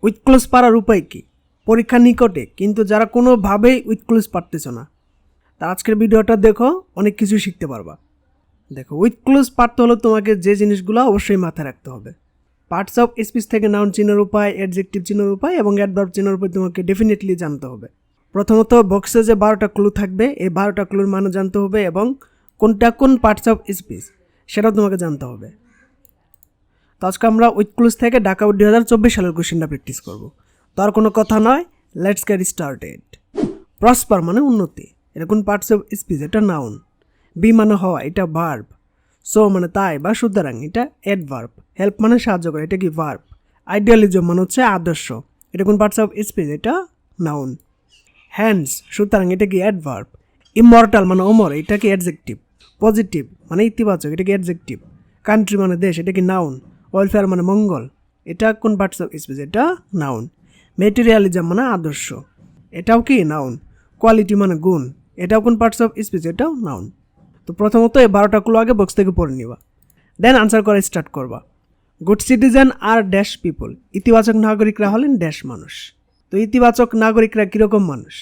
With close পারার উপায় কী? পরীক্ষা নিকটে কিন্তু যারা কোনোভাবেই উইথ ক্লোজ পারতেছ না, তার আজকের ভিডিওটা দেখো, অনেক কিছু শিখতে পারবা। দেখো, উইথ ক্লোজ পারতে হলে তোমাকে যে জিনিসগুলো অবশ্যই মাথায় রাখতে হবে। পার্টস অফ স্পিচ থেকে নাউন চিনার উপায়, অ্যাডজেক্টিভ চিনার উপায় এবং অ্যাডভার্ব চিনার উপায় তোমাকে ডেফিনেটলি জানতে হবে। প্রথমত বক্সে যে 12টা ক্লু থাকবে, এই 12টা ক্লুর মানে জানতে হবে এবং কোনটা কোন পার্টস অফ স্পিচ সেটাও তোমাকে জানতে হবে। তো আজকে আমরা উইথ ক্লুজ থেকে ঢাকা বোর্ড 2024 সালের কোশ্চেনটা প্র্যাকটিস করব। তো আর কোনো কথা নয়, লেটস গেট স্টার্টেড। প্রসপার মানে উন্নতি, এটা কোন পার্টস অফ স্পিচ? এটা নাউন। বি মানে হওয়া, এটা ভার্ব। সো মানে তাই বা সুতরাং, এটা অ্যাডভার্ব। হেল্প মানে সাহায্য করে, এটা কি ভার্ব। আইডিয়ালিজম মানে হচ্ছে আদর্শ, এটা কোন পার্টস অফ স্পিচ? এটা নাউন। হ্যান্ডস সুতরাং, এটা কি অ্যাডভার্ব। ইমর্টাল মানে অমর, এটা কি অ্যাডজেক্টিভ। পজিটিভ মানে ইতিবাচক, এটা কি অ্যাডজেক্টিভ। কান্ট্রি মানে দেশ, এটা কি নাউন। ওয়েলফেয়ার মানে মঙ্গল, এটা কোন পার্টস অফ স্পিচ? এটা নাউন। মেটেরিয়ালিজম মানে আদর্শ, এটাও কি নাউন। কোয়ালিটি মানে গুণ, এটাও কোন পার্টস অফ স্পিচ? এটাও নাউন। তো প্রথমত এই 12টা ক্লু আগে বক্স থেকে পড়ে নিবা, দেন আনসার করা স্টার্ট করবা। গুড সিটিজেন আর ড্যাশ পিপল, ইতিবাচক নাগরিকরা হলেন ড্যাশ মানুষ। তো ইতিবাচক নাগরিকরা কীরকম মানুষ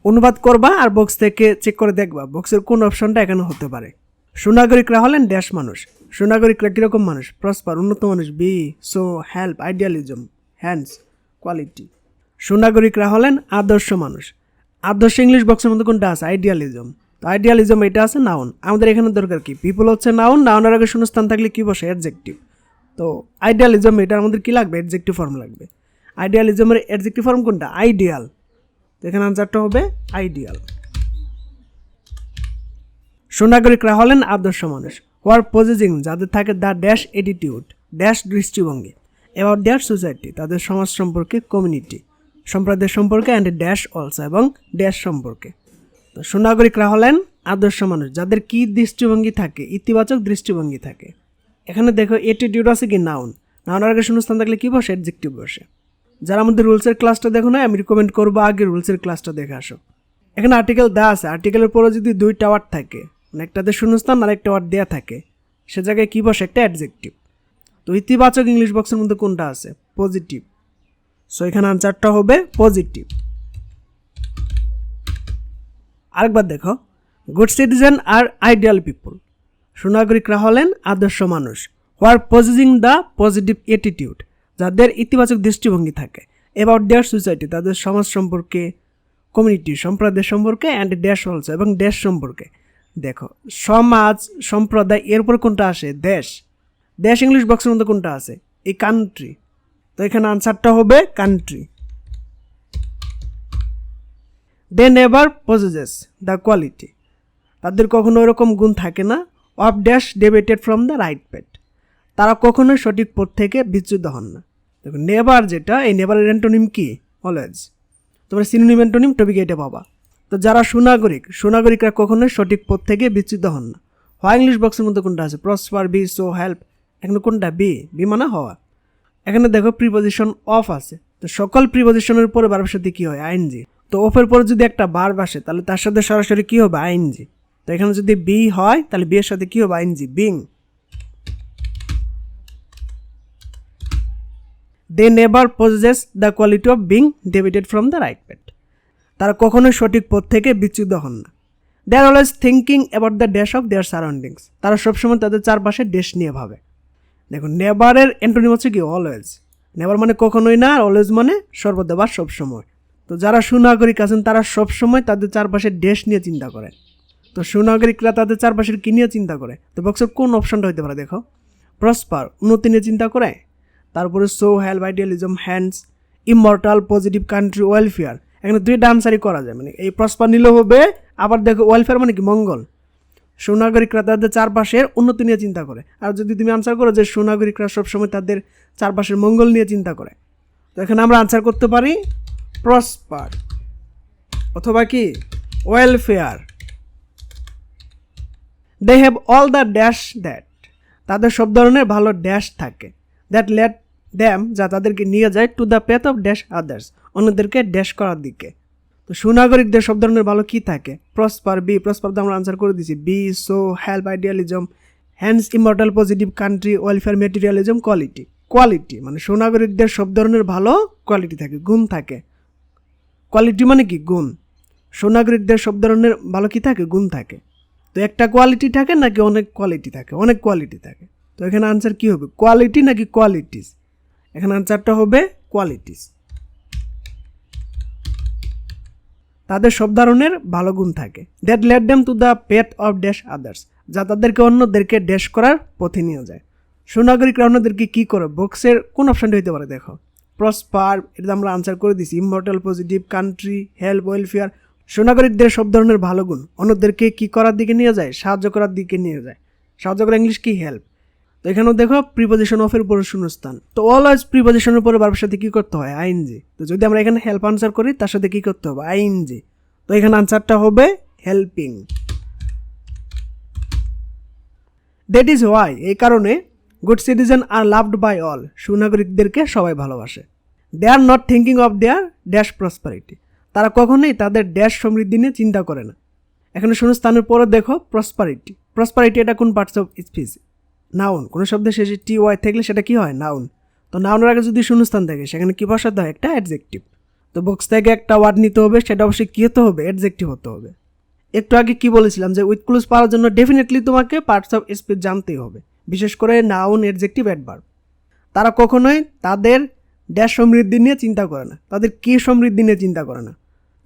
অনুবাদ করবা আর বক্স থেকে চেক করে দেখবা বক্সের কোন অপশনটা এখানে হতে পারে। সুনাগরিকরা হলেন ড্যাশ মানুষ, সুনাগরিকরা কীরকম মানুষ? প্রসপার উন্নত মানুষ, be. So help, idealism, hands, quality. সুনাগরিকরা হলেন আদর্শ মানুষ, আদর্শ ইংলিশ বক্সের মধ্যে কোনটা আছে? আইডিয়ালিজম। তো আইডিয়ালিজম এটা আছে নাউন। আমাদের এখানে দরকার কি? পিপল হচ্ছে নাউন, নাউনের আগে শূন্যস্থান থাকলে কি বসে? অ্যাডজেক্টিভ। তো আইডিয়ালিজম এটার আমাদের কি লাগবে? অ্যাডজেক্টিভ ফর্ম লাগবে। আইডিয়ালিজমের অ্যাডজেক্টিভ ফর্ম কোনটা? আইডিয়াল। তো এখানে আনসারটা হবে আইডিয়াল। সুনাগরিকরা হলেন আদর্শ মানুষ, হোয়ার পজেসিং যাদের থাকে দ্য ড্যাশ অ্যাটিটিউড, ড্যাশ দৃষ্টিভঙ্গি, অ্যাবাউট দেয়ার সোসাইটি তাদের সমাজ সম্পর্কে, কমিউনিটি সম্প্রদায় সম্পর্কে, অ্যান্ড ড্যাশ অলসো এবং ড্যাশ সম্পর্কে। তো সুনাগরিকরা হলেন আদর্শ মানুষ যাদের কি দৃষ্টিভঙ্গি থাকে? ইতিবাচক দৃষ্টিভঙ্গি থাকে। এখানে দেখো অ্যাটিটিউড আছে কি? নাউন। নাউনের আগে শূন্যস্থান থাকলে কি বসে? অ্যাডজেক্টিভ বসে। যারা আমাদের রুলসের ক্লাসটা দেখো না, আমি রিকমেন্ড করবো আগে রুলসের ক্লাসটা দেখে আসো। এখানে আর্টিকেল দেওয়া আছে, আর্টিকেলের পরে যদি 2টা ওয়ার্ড থাকে, মানে একটাতে শূন্যস্থান আর একটা ওয়ার্ড দেওয়া থাকে, সে জায়গায় কী বসে? একটা অ্যাডজেক্টিভ। তো ইতিবাচক ইংলিশ বক্সের মধ্যে কোনটা আছে? পজিটিভ। সো এখানে আনসারটা হবে পজিটিভ। আরেকবার দেখো, গুড সিটিজেন আর আইডিয়াল পিপল, সুনাগরিকরা হলেন আদর্শ মানুষ, হোয়ার পজেসিং দ্য পজিটিভ অ্যাটিটিউড যাদের ইতিবাচক দৃষ্টিভঙ্গি থাকে, অ্যাবাউট দেয়ার সোসাইটি তাদের সমাজ সম্পর্কে, কমিউনিটি সম্প্রদায় সম্পর্কে, অ্যান্ড ড্যাশ অলসো এবং ড্যাশ সম্পর্কে। দেখো, সমাজ সম্প্রদায় এরপর কোনটা আসে? দেশ। দেশ ইংলিশ বক্সের মধ্যে কোনটা আছে? এই কান্ট্রি। তো এখানে আনসারটা হবে country. They never possesses the quality, তাদের কখনো ওরকম গুণ থাকে না, of dash deviated from the right path, তারা কখনোই সঠিক পথ থেকে বিচ্যুত হন না। দেখো, নেভার যেটা, এই নেভারের অ্যান্টোনিম কি? অলওয়েজ। তোমরা সিনোনিম অ্যান্টোনিম টপিকে এটা পাবা। তো যারা সুনাগরিক, সুনাগরিকরা কখনোই সঠিক পথ থেকে বিচ্যুত হন না। হওয়া ইংলিশ বক্সের মধ্যে কোনটা আছে? Prosper, B. সো হেল্প, এখানে কোনটা? বি। বি মানে হওয়া। এখানে দেখো প্রিপোজিশন অফ আছে, তো সকল প্রিপোজিশনের পরে ভার্বের সাথে কী হয়? আইএনজি। তো অফের পরে যদি একটা ভার্ব আসে তাহলে তার সাথে সরাসরি কী হবে? আইএনজি। তো এখানে যদি বি হয় তাহলে বি এর সাথে কী হবে? ING, being. They never possess the quality of being deviated from the right path, তারা কখনোই সঠিক পথ থেকে বিচ্যুত হন না। They are always thinking about the dash of their surroundings, তারা সবসময় তাদের চারপাশে ড্যাশ নিয়ে ভাবে। দেখুন, নেভারের অ্যান্টোনিম হচ্ছে কি? অলওয়েজ। নেভার মানে কখনোই না, আর অলওয়েজ মানে সর্বদা বা সবসময়। তো যারা সুনাগরিক আছেন তারা সবসময় তাদের চারপাশে ড্যাশ নিয়ে চিন্তা করে। তো সুনাগরিকরা তাদের চারপাশের কী নিয়ে চিন্তা করে? তো বক্সের কোন অপশনটা হতে পারে? দেখো, প্রসপার উন্নতি নিয়ে চিন্তা করে, তারপরে so help, idealism, hands, immortal, positive, country, welfare. এখানে 2টা আনসারই করা যায়, মানে এই প্রসপার নিলেও হবে, আবার দেখো ওয়েলফেয়ার মানে কি? মঙ্গল। সুনাগরিকরা তাদের চারপাশের উন্নতি নিয়ে চিন্তা করে। আর যদি তুমি আনসার করো যে সুনাগরিকরা সবসময় তাদের চারপাশের মঙ্গল নিয়ে চিন্তা করে, তো এখানে আমরা আনসার করতে পারি প্রসপার অথবা কি? Welfare. They have all the dash that, তাদের সব ধরনের ভালো ড্যাশ থাকে, দ্যাট লেট দ্যাম যা তাদেরকে নিয়ে যায়, to the path of dash others অন্যদেরকে ড্যাশ করার দিকে। তো সুনাগরিকদের সব ধরনের ভালো কী থাকে? Prosper, B. প্রসপার তো আমরা আনসার করে দিয়েছি, B. So help, idealism, hands, immortal, positive, country, welfare, materialism, quality. Quality, মানে সুনাগরিকদের সব ধরনের ভালো কোয়ালিটি থাকে, গুণ থাকে। কোয়ালিটি মানে কি? গুণ। সুনাগরিকদের সব ধরনের ভালো কি থাকে? গুণ থাকে। তো একটা কোয়ালিটি থাকে নাকি অনেক কোয়ালিটি থাকে? অনেক কোয়ালিটি থাকে। তো এখানে আনসার কি হবে? কোয়ালিটি নাকি কোয়ালিটিস? এখানে আনসারটা হবে কোয়ালিটিস। তাদের সব ধরনের ভালো গুণ থাকে। That lead them to the path of dash others, যা তাদেরকে অন্যদেরকে ড্যাশ করার পথে নিয়ে যায়। সুনাগরিকরা অন্যদেরকে কি করে? বক্সের কোন অপশনটা হতে পারে? দেখো, প্রসপার, এটা আমরা আনসার করে দিছি। Immortal, positive, country, help, welfare. সুনাগরিকদের সব ধরনের ভালো গুণ অন্যদেরকে কি করার দিকে নিয়ে যায়? সাহায্য করার দিকে নিয়ে যায়। সাহায্য করা ইংলিশ কি? হেল্প। তো এখানেও দেখো প্রিপোজিশন অফের উপরে শূন্যস্থান। তো অলওয়েজ প্রিপোজিশনের উপরে ভার্বের সাথে কি করতে হয়? আইএনজি। তো যদি আমরা এখানে হেল্প আনসার করি, তার সাথে কি করতে হবে? আইএনজি। তো এখানে আনসারটা হবে হেল্পিং। দ্যাট ইজ ওয়াই, এই কারণে good citizen are loved by all, সুনাগরিকদেরকে সবাই ভালোবাসে। They are not thinking of their dash prosperity, তারা কখনোই তাদের ড্যাশ সমৃদ্ধি নিয়ে চিন্তা করে না। এখানে শূন্যস্থানের পরে দেখো প্রসপারিটি। প্রসপারিটি এটা কোন পার্টস অফ স্পিচ? নাউন। কোনো শব্দের শেষে টি ওয়াই থাকলে সেটা কি হয়? নাউন। তো নাউনের আগে যদি শূন্যস্থান থাকে, সেখানে কি বসাতে হয়? একটা অ্যাডজেক্টিভ। তো বক্স থেকে একটা ওয়ার্ড নিতে হবে, সেটা অবশ্যই কী হতে হবে? অ্যাডজেক্টিভ হতে হবে। একটু আগে কি বলেছিলাম যে উইথ ক্লুজ পাওয়ার জন্য ডেফিনেটলি তোমাকে পার্টস অফ স্পিচ জানতেই হবে, বিশেষ করে নাউন, অ্যাডজেক্টিভ, অ্যাডভার্ব। তারা কখনোই তাদের ড্যাশ সমৃদ্ধি নিয়ে চিন্তা করে না, তাদের কি সমৃদ্ধি নিয়ে চিন্তা করে না।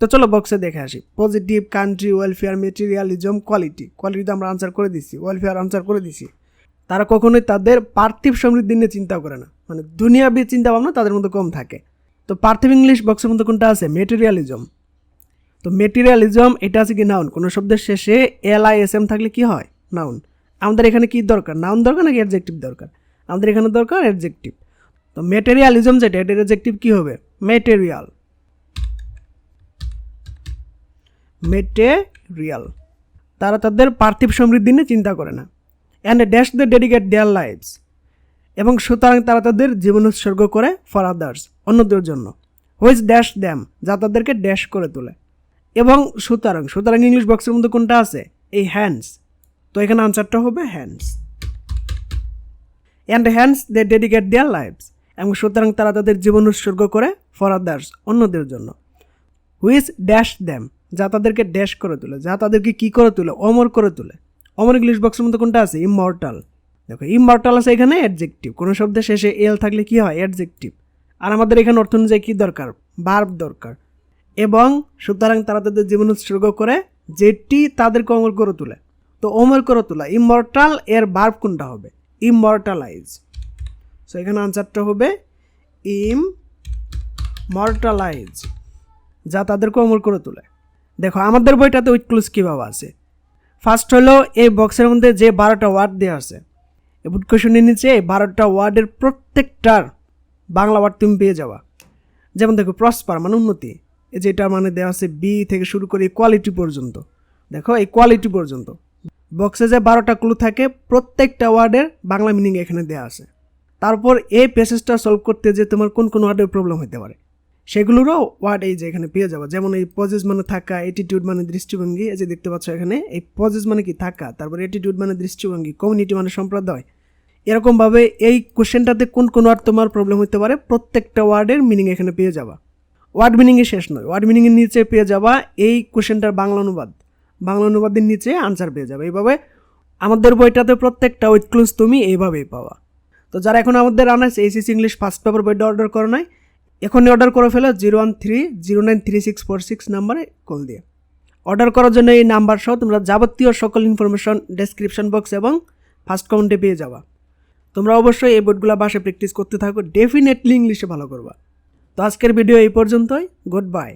তো চলো বক্সে দেখে আসি। Positive, country, welfare, materialism, quality. Quality আমরা আনসার করে দিচ্ছি, ওয়েলফেয়ার আনসার করে দিচ্ছি। তারা কখনোই তাদের পার্থিব সমৃদ্ধি নিয়ে চিন্তা করে না, মানে দুনিয়াবী চিন্তা ভাবনা তাদের মধ্যে কম থাকে। তো পার্থিব ইংলিশ বক্সের মধ্যে কোনটা আছে? মেটেরিয়ালিজম। তো মেটেরিয়ালিজম এটা আছে কি? নাউন। কোনো শব্দের শেষে LISM থাকলে কি হয়? নাউন। আমাদের এখানে কি দরকার? নাউন দরকার নাকি অ্যাডজেক্টিভ দরকার? আমাদের এখানে দরকার অ্যাডজেক্টিভ। তো মেটেরিয়ালিজম যেটা, এটার অ্যাডজেক্টিভ কি হবে? মেটেরিয়াল। মেটেরিয়াল। তারা তাদের পার্থিব সমৃদ্ধি নিয়ে চিন্তা করে না। And dash they dedicate their lives, এবং সুতরাং তারা তাদের জীবন উৎসর্গ করে ফর আদার্স, অন্যদের জন্য। হুইচ ড্যাশ দ্যাম, যা তাদেরকে ড্যাশ করে তোলে। এবং সুতরাং, সুতরাং ইংলিশ বক্সের মধ্যে কোনটা আছে? এই হ্যান্ডস। তো এখানে আনসারটা হবে hands. And hands they dedicate their lives, এবং সুতরাং তারা তাদের জীবন উৎসর্গ করে ফর আদার্স, অন্যদের জন্য। হুইচ ড্যাশ দ্যাম, যা তাদেরকে ড্যাশ করে তোলে, যা তাদেরকে কি করে তোলে? অমর করে তোলে। অমর ইংলিশ বক্সের মধ্যে কোনটা আছে? ইমমর্টাল। দেখো ইমমর্টাল আছে এখানে অ্যাডজেক্টিভ। কোনো শব্দের শেষে এল থাকলে কি হয়? অ্যাডজেক্টিভ। আর আমাদের এখানে অর্থ অনুযায়ী কী দরকার? ভার্ব দরকার। এবং সুতরাং তারা তাদের জীবন উৎসর্গ করে, যেটি তাদেরকে অমর করে তোলে। তো অমর করে তোলা, ইমমর্টাল, এর ভার্ব কোনটা হবে? ইমমর্টালাইজ। সো এখানে আনসারটা হবে ইমমর্টালাইজ, যা তাদেরকে অমর করে তোলে। দেখো আমাদের বইটাতে উইথ ক্লুজ কীভাবে আছে। ফার্স্ট হলো এই বক্সের মধ্যে যে 12টা ওয়ার্ড দেওয়া আছে, এবার কোশ্চেনের নিচে এই 12টা ওয়ার্ডের প্রত্যেকটার বাংলা ওয়ার্ড তুমি পেয়ে যাওয়া। যেমন দেখো প্রসপার মানে উন্নতি, এই যে এটার মানে দেওয়া আছে বি থেকে শুরু করে কোয়ালিটি পর্যন্ত। দেখো এই কোয়ালিটি পর্যন্ত বক্সে যে 12টা ক্লু থাকে, প্রত্যেকটা ওয়ার্ডের বাংলা মিনিং এখানে দেওয়া আছে। তারপর এই প্যাসেজটা সলভ করতে যে তোমার কোন কোন ওয়ার্ডের প্রবলেম হতে পারে, সেগুলোরও ওয়ার্ড এই যে এখানে পেয়ে যাবো। যেমন এই পজেস মানে থাকা, অ্যাটিটিউড মানে দৃষ্টিভঙ্গি, এই যে দেখতে পাচ্ছ এখানে এই পজেস মানে কি? থাকা। তারপর অ্যাটিটিউড মানে দৃষ্টিভঙ্গি, কমিউনিটি মানে সম্প্রদায়। এরকমভাবে এই কোশ্চেনটাতে কোন কোন ওয়ার্ড তোমার প্রবলেম হতে পারে, প্রত্যেকটা ওয়ার্ডের মিনিং এখানে পেয়ে যাবা। ওয়ার্ড মিনিংয়ে শেষ নয়, ওয়ার্ড মিনিংয়ের নিচে পেয়ে যাবা এই কোশ্চেনটার বাংলা অনুবাদ, বাংলা অনুবাদের নিচে আনসার পেয়ে যাবে। এইভাবে আমাদের বইটাতে প্রত্যেকটা উইথ ক্লুজ তুমি এইভাবেই পাওয়া। তো যারা এখন আমাদের earners HSC English first paper বইটা অর্ডার করো নাই, এখনই অর্ডার করে ফেলো 013093646 নাম্বারে কল দিয়ে। অর্ডার করার জন্য এই নাম্বার সহ তোমরা যাবতীয় সকল ইনফরমেশন ডেসক্রিপশন বক্স এবং ফার্স্ট কমেন্টে পেয়ে যাবা। তোমরা অবশ্যই এই বোর্ডগুলো বাসায় প্র্যাকটিস করতে থাকো, ডেফিনেটলি ইংলিশে ভালো করবা। তো আজকের ভিডিও এই পর্যন্তই, গুড বাই।